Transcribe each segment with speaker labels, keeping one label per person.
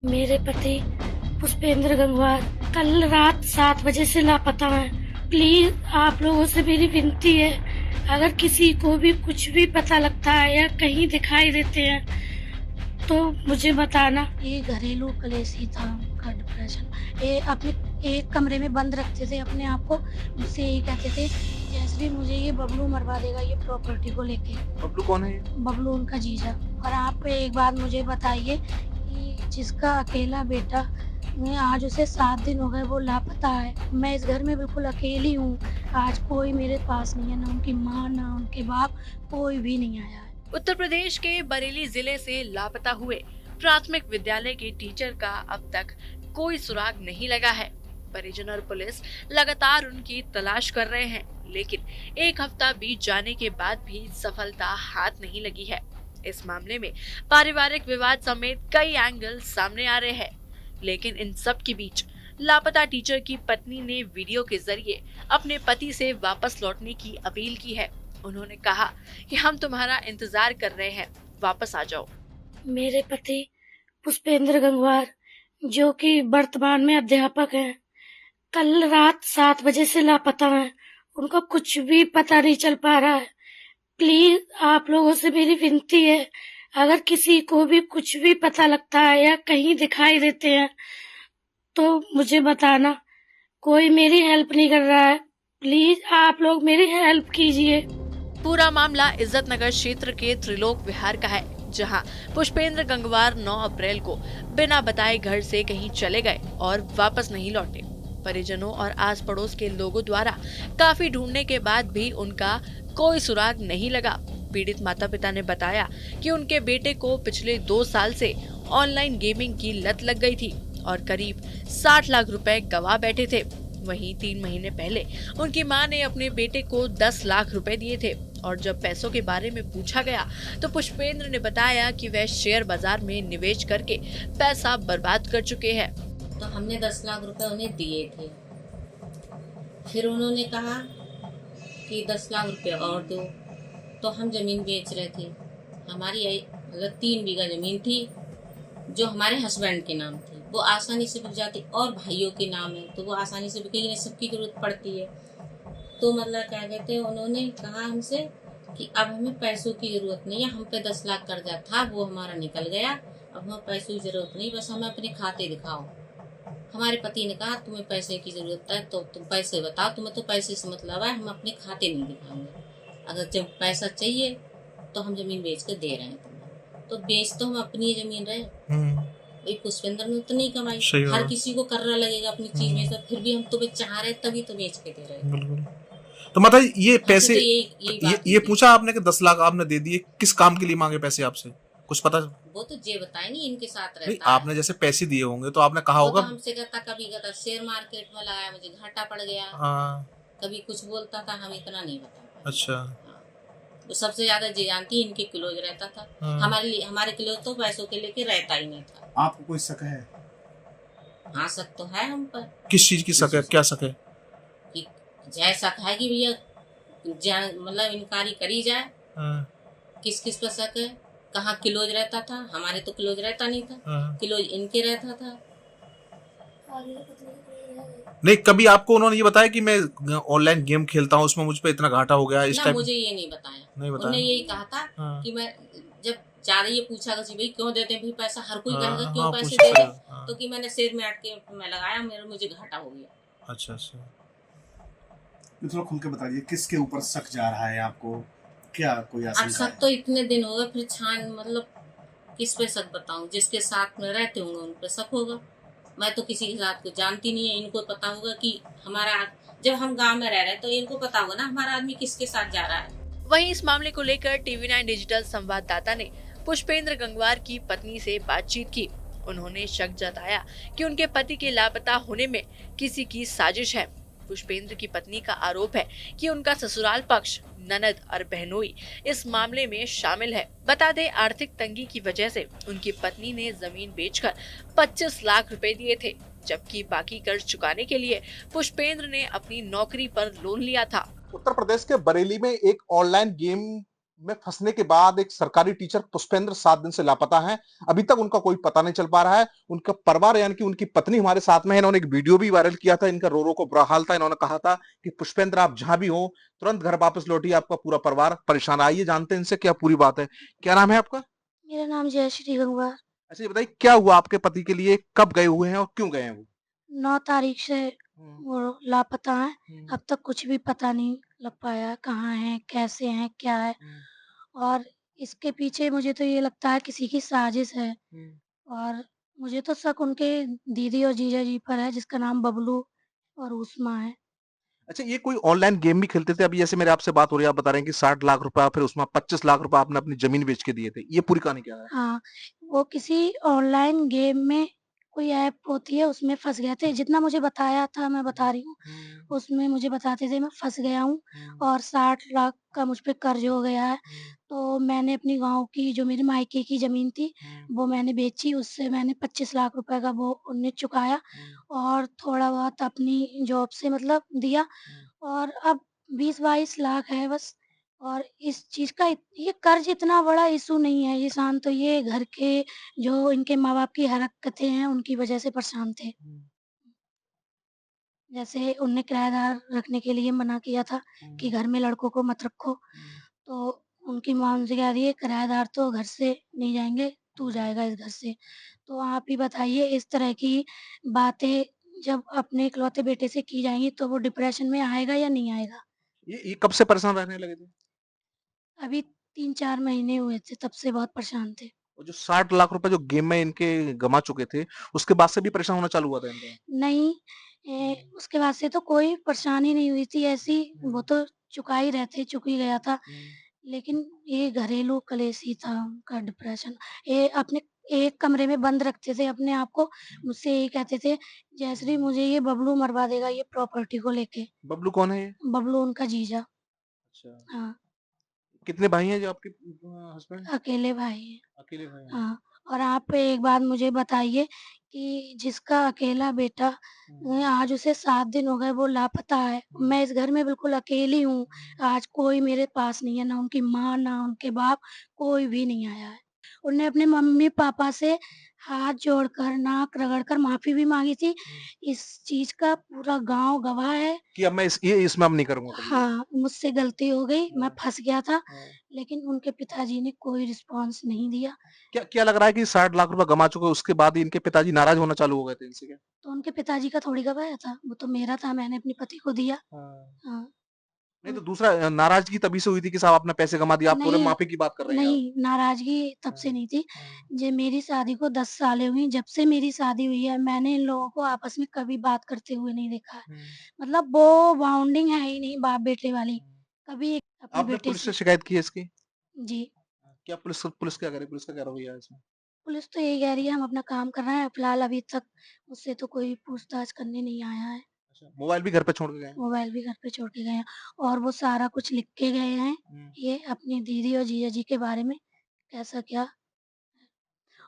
Speaker 1: मेरे पति पुष्पेंद्र गंगवार कल रात 7 बजे से लापता हैं। प्लीज आप लोगों से मेरी विनती है, अगर किसी को भी कुछ भी पता लगता है या कहीं दिखाई देते हैं तो मुझे बताना। ये घरेलू कलेश ही था उनका, डिप्रेशन। ये अपने एक कमरे में बंद रखते थे अपने आप को, मुझसे यही कहते थे जैसे भी मुझे ये बबलू मरवा देगा ये प्रॉपर्टी को लेके।
Speaker 2: बबलू कौन है ये?
Speaker 1: बबलू उनका जीजा। और आप एक बात मुझे बताइए कि जिसका अकेला बेटा आज उसे 7 दिन हो गए वो लापता है, मैं इस घर में बिल्कुल अकेली हूँ। आज कोई मेरे पास नहीं है, ना उनकी माँ ना उनके बाप, कोई भी नहीं आया है।
Speaker 3: उत्तर प्रदेश के बरेली जिले से लापता हुए प्राथमिक विद्यालय के टीचर का अब तक कोई सुराग नहीं लगा है। परिजन और पुलिस लगातार उनकी तलाश कर रहे हैं, लेकिन एक हफ्ता बीत जाने के बाद भी सफलता हाथ नहीं लगी है। इस मामले में पारिवारिक विवाद समेत कई एंगल सामने आ रहे हैं, लेकिन इन सब के बीच लापता टीचर की पत्नी ने वीडियो के जरिए अपने पति से वापस लौटने की अपील की है। उन्होंने कहा कि हम तुम्हारा इंतजार कर रहे हैं, वापस आ जाओ।
Speaker 1: मेरे पति पुष्पेंद्र गंगवार, जो कि वर्तमान में अध्यापक हैं, कल रात 7 बजे से लापता हैं। उनका कुछ भी पता नहीं चल पा रहा है। प्लीज आप लोगों से मेरी विनती है, अगर किसी को भी कुछ भी पता लगता है या कहीं दिखाई देते हैं तो मुझे बताना। कोई मेरी हेल्प नहीं कर रहा है, प्लीज आप लोग मेरी हेल्प कीजिए।
Speaker 3: पूरा मामला इज्जत नगर क्षेत्र के त्रिलोक विहार का है, जहां पुष्पेंद्र गंगवार 9 अप्रैल को बिना बताए घर से कहीं चले गए और वापस नहीं लौटे। परिजनों और आस पड़ोस के लोगों द्वारा काफी ढूंढने के बाद भी उनका कोई सुराग नहीं लगा। पीड़ित माता पिता ने बताया कि उनके बेटे को पिछले 2 साल से ऑनलाइन गेमिंग की लत लग गई थी और करीब 60 लाख रुपए गवा बैठे थे। वहीं 3 महीने पहले उनकी मां ने अपने बेटे को 10 लाख रुपए दिए थे और जब पैसों के बारे में पूछा गया तो पुष्पेंद्र ने बताया कि वह शेयर बाजार में निवेश करके पैसा बर्बाद कर चुके हैं।
Speaker 4: तो हमने 10 लाख रुपए उन्हें दिए थे। फिर उन्होंने कहा कि 10 लाख रुपए और दो। तो हम जमीन बेच रहे थे। हमारी मतलब 3 बीघा जमीन थी जो हमारे हस्बैंड के नाम थी, वो आसानी से बिक जाती, और भाइयों के नाम है तो वो आसानी से बिकेगी नहीं, सबकी जरूरत पड़ती है। तो मतलब क्या कहते हैं, उन्होंने कहा हमसे कि अब हमें पैसों की जरूरत नहीं है, हम पे 10 लाख कर्जा था वो हमारा निकल गया, अब हमें पैसों की जरूरत नहीं, बस हमें अपने खाते दिखाओ। हमारे पति ने कहा तुम्हें पैसे की जरूरत है तो तुम पैसे बताओ, तुम्हें तो पैसे से मतलब है, हम अपने खाते नहीं दिखाएंगे। अगर जब पैसा चाहिए तो हम जमीन बेच कर दे रहे हैं तुम्हें। तो बेच तो हम अपनी जमीन रहे, भाई पुष्पेंद्र ने तो नहीं कमाई, हर किसी को कर्रा लगेगा अपनी चीज में, फिर भी हम तुम्हें चाह रहे तभी तो बेच के दे रहे।
Speaker 2: बिल्कुल। तो मतलब ये पैसे ये पूछा आपने कि 10 लाख आपने दे दिए, किस काम के लिए मांगे पैसे आपसे, कुछ पता?
Speaker 4: वो तो जे बताए नहीं, इनके साथ रहता
Speaker 2: है। आपने जैसे पैसे दिए होंगे तो आपने कहा होगा।
Speaker 4: तो हमसे कहता, कभी कहता शेयर मार्केट में लगाया, मुझे घाटा पड़ गया। कभी कुछ बोलता था, हम इतना नहीं बता।
Speaker 2: अच्छा।
Speaker 4: तो सबसे ज्यादा जे जानती इनके क्लोज रहता था। हमारे क्लोज तो पैसों के लेके रहता ही नहीं था।
Speaker 5: आपको कोई शक है?
Speaker 4: हाँ, शक तो है हम पर।
Speaker 2: किस चीज की शक है? क्या शक है?
Speaker 4: कि जय शक है कि भैया मतलब इनकारी करी जाए। किस किस पर शक है? कहाँ क्लोज रहता था? हमारे तो क्लोज रहता नहीं था, क्लोज इनके रहता था।
Speaker 2: नहीं, कभी आपको उन्होंने ये बताया कि मैं ऑनलाइन गेम खेलता हूँ उसमें मुझ पे इतना घाटा हो गया इस टाइप?
Speaker 4: मुझे ये नहीं बताया। उन्होंने यही कहा था कि मैं जब ज्यादा ये पूछा भाई क्यों देते हैं भाई पैसा, हर कोई कहेगा क्यों पैसे दे रहे, तो कि मैंने शेयर में अटके मैं लगाया, मुझे घाटा हो गया।
Speaker 2: अच्छा अच्छा।
Speaker 5: थोड़ा खुल के बताइए किसके ऊपर शक जा रहा है आपको, क्या कोई आशंका है?
Speaker 4: शक तो इतने दिन हो गए, फिर छान मतलब किस पे शक बताऊं, जिसके साथ में रहते होंगे उन पे शक होगा। मैं तो किसी के साथ को जानती नहीं है, इनको पता होगा कि हमारा, जब हम गांव में रह रहे हैं तो इनको पता होगा ना हमारा आदमी किसके साथ जा रहा है।
Speaker 3: वहीं इस मामले को लेकर TV9 डिजिटल संवाददाता ने पुष्पेंद्र गंगवार की पत्नी से बातचीत की। उन्होंने शक जताया कि उनके पति के लापता होने में किसी की साजिश है। पुष्पेंद्र की पत्नी का आरोप है कि उनका ससुराल पक्ष, ननद और बहनोई इस मामले में शामिल है। बता दें, आर्थिक तंगी की वजह से उनकी पत्नी ने जमीन बेचकर 25 लाख रुपए दिए थे, जबकि बाकी कर्ज चुकाने के लिए पुष्पेंद्र ने अपनी नौकरी पर लोन लिया था।
Speaker 2: उत्तर प्रदेश के बरेली में एक ऑनलाइन गेम में फंसने के बाद एक सरकारी टीचर पुष्पेंद्र 7 दिन से लापता है। अभी तक उनका कोई पता नहीं चल पा रहा है। उनका परिवार यानी कि उनकी पत्नी हमारे साथ में है। इन्होंने एक वीडियो भी वायरल किया था। इनका रो रो को बुरा हाल था। इन्होंने कहा था कि पुष्पेंद्र आप जहां भी हो तुरंत घर वापस लौटिए, आपका पूरा परिवार परेशान। आइए जानते हैं इनसे क्या पूरी बात है। क्या नाम है आपका?
Speaker 1: मेरा नाम जयश्री गंगवार।
Speaker 2: अच्छा, ये बताइए क्या हुआ आपके पति के लिए, कब गए हुए हैं और क्यों गए हैं वो?
Speaker 1: 9 तारीख से वो लापता हैं।
Speaker 2: हम्म,
Speaker 1: अब तक कुछ भी पता नहीं लग पाया, कहाँ हैं, कैसे हैं, क्या है। और इसके पीछे मुझे तो ये लगता है किसी की साजिश है। और मुझे तो शक उनके दीदी और जीजा जी पर है, जिसका नाम बबलू और उस्मा है।
Speaker 2: अच्छा, ये कोई ऑनलाइन गेम भी खेलते थे? अभी जैसे मेरे आपसे बात हो रही है, आप बता रहे हैं कि 60 लाख रुपया, फिर उसमें 25 लाख रुपया आपने अपनी जमीन बेच के दिए थे। ये पूरी कहानी क्या है?
Speaker 1: हाँ, वो किसी ऑनलाइन गेम में कोई ऐप होती है, उसमें फँस गए थे। जितना मुझे बताया था मैं बता रही हूँ, उसमें मुझे बताते थे मैं फँस गया हूँ और 60 लाख का मुझ पे कर्ज़ हो गया है। तो मैंने अपनी गाँव की जो मेरे मायके की ज़मीन थी, वो मैंने बेची, उससे मैंने 25 लाख रुपए का वो उन्हें चुकाया और थोड़ा बहुत अपनी जॉब से मतलब दिया और अब 20-22 लाख है बस। और इस चीज़ का ये कर्ज़ इतना बड़ा इश्यू नहीं है, ये शांत तो ये घर के जो इनके माँ-बाप की हरकतें हैं, उनकी वजह से परेशान थे। जैसे उनने किराएदार रखने के लिए मना किया था कि घर में लड़कों को मत रखो। तो उनकी माँ उनसे कह रही है किराएदार तो घर से नहीं जाएँगे, तू जाएगा इस घर से। तो आप ही बताइए इस तरह की बातें जब अपने इकलौते बेटे से की जाएँगी तो वो डिप्रेशन में आएगा या नहीं आएगा?
Speaker 2: ये कब से परेशान रहने लगे थे?
Speaker 1: अभी 3-4 महीने हुए थे, तब से बहुत परेशान थे।
Speaker 2: और जो 60 लाख रुपए जो गेम में इनके गँवा चुके थे, उसके बाद से भी परेशान होना चालू हुआ था इनका?
Speaker 1: नहीं उसके बाद से तो कोई परेशानी नहीं हुई थी ऐसी, वो तो चुका ही रहे थे, चुक ही गया था। लेकिन ये घरेलू कलेश ही था उनका डिप्रेशन। ये अपने एक कमरे में बंद रखते थे अपने आप को, मुझसे यही कहते थे, "जयश्री मुझे ये बबलू मरवा देगा ये प्रॉपर्टी को लेके।"
Speaker 2: बबलू कौन है ये?
Speaker 1: बबलू उनका जीजा।
Speaker 2: अच्छा।
Speaker 1: हाँ,
Speaker 2: कितने भाई हैं जो आपके हस्बैंड?
Speaker 1: अकेले भाई हैं।
Speaker 2: अकेले भाई हैं।
Speaker 1: हाँ, और आप एक बात मुझे बताइए कि जिसका अकेला बेटा आज उसे 7 दिन हो गए वो लापता है। मैं इस घर में बिल्कुल अकेली हूँ। आज कोई मेरे पास नहीं है, ना उनकी माँ, ना उनके बाप, कोई भी नहीं आया है। उन्होंने अपने मम्मी-पापा से हाथ जोड़कर, नाक रगड़कर माफ़ी भी माँगी थी। इस चीज़ का पूरा गाँव गवाह है।
Speaker 2: कि अब मैं इसमें अब नहीं करूँगा कभी।
Speaker 1: हाँ, मुझसे गलती हो गई, मैं फँस गया था, लेकिन उनके पिताजी ने कोई रिस्पॉन्स नहीं दिया।
Speaker 2: क्या क्या लग रहा है कि 60 लाख रुपए गँवा चुके उसके बाद ही इनके पिताजी नाराज़ होना चालू हो गए थे इनसे क्या?
Speaker 1: तो उनके पिताजी का थोड़ी गवाया था, वो तो मेरा था, मैंने अपने पति को दिया। हाँ,
Speaker 2: नहीं तो दूसरा नाराज़गी तभी से हुई थी कि साहब आपने पैसे गँवा दिए, आप तो
Speaker 1: नहीं,
Speaker 2: माफ़ी की बात कर रहे हैं आप।
Speaker 1: नहीं, नाराज़गी तब से नहीं थी। जे मेरी शादी को 10 सालें हुई, जब से मेरी शादी हुई है, मैंने इन लोगों को आपस में कभी बात करते हुए नहीं देखा है। मतलब वो बॉन्डिंग है ही नहीं बाप-बेटे वाली। कभी अपने
Speaker 2: आपने
Speaker 1: बेटे
Speaker 2: पुलिस से
Speaker 1: से
Speaker 2: शिकायत की है इसकी?
Speaker 1: जी,
Speaker 2: क्या पुलिस क्या करे? पुलिस का क्या रवैया है इसमें?
Speaker 1: पुलिस तो यही कह रही है हम अपना काम कर रहे हैं, फिलहाल अभी तक मुझसे तो कोई पूछताछ करने नहीं आया है।
Speaker 2: अच्छा, मोबाइल भी घर पे छोड़ के गए हैं?
Speaker 1: मोबाइल भी घर पे छोड़ के गए हैं और वो सारा कुछ लिख के गए हैं, ये अपनी दीदी और जीजा जी के बारे में, कैसा क्या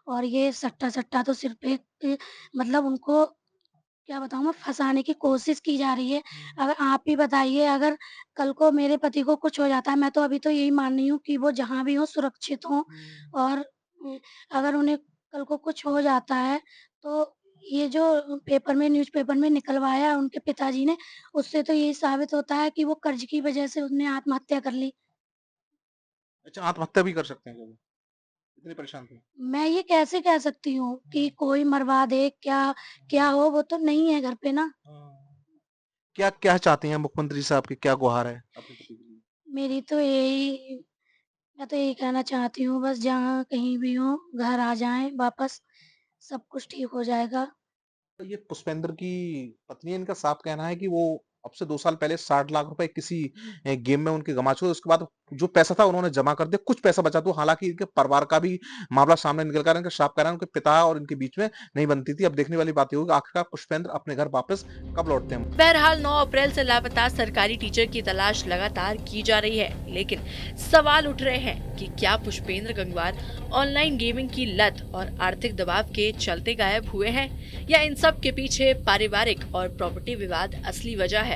Speaker 1: और ये सट्टा-सट्टा तो सिर्फ़ एक मतलब उनको क्या बताऊँ मैं फँसाने की कोशिश की जा रही है। अगर आप ही बताइए अगर कल को मेरे पति को कुछ हो जाता है, मैं तो अभी तो यही मान रही हूँ कि वो जहाँ भी हों सुरक्षित हों और अगर उन्हें कल को कुछ हो जाता है, तो ये जो पेपर में न्यूज़पेपर में निकलवाया है उनके पिताजी ने, उससे तो यही साबित होता है कि वो कर्ज़ की वजह से उसने आत्महत्या कर ली।
Speaker 2: अच्छा, आत्महत्या भी कर सकते हैं क्या वो? इतने परेशान थे?
Speaker 1: मैं ये कैसे कह सकती हूँ कि कोई मरवा दे, क्या क्या हो, वो तो नहीं है घर पे ना।
Speaker 2: क्या क्या चाहते हैं मुख्यमंत्री साहब की क्या गुहार है अपने पति के लिए?
Speaker 1: मेरी तो यही मैं तो यही कहना चाहती हूँ बस जहाँ कहीं भी हो, घर आ जाएँ वापस, सब कुछ ठीक हो जाएगा।
Speaker 2: तो ये पुष्पेंद्र की पत्नी है, इनका साफ कहना है कि वो अब से 2 साल पहले 60 लाख रुपए किसी गेम में उनके गँवा चुके, उसके बाद जो पैसा था उन्होंने जमा कर दिया, कुछ पैसा बचा तो हालाँकि इनके परिवार का भी मामला सामने निकल कर आया है, इनका साफ कहना है उनके पिता और इनके बीच में नहीं बनती थी। अब देखने वाली बात ये होगी आखिरकार पुष्पेंद्र अपने घर वापस कब लौटते हैं।
Speaker 3: बहरहाल 9 अप्रैल से लापता सरकारी टीचर की तलाश लगातार की जा रही है, लेकिन सवाल उठ रहे हैं कि क्या पुष्पेंद्र गंगवार ऑनलाइन गेमिंग की लत और आर्थिक दबाव के चलते गायब हुए हैं या इन सब के पीछे पारिवारिक और प्रॉपर्टी विवाद असली वजह है।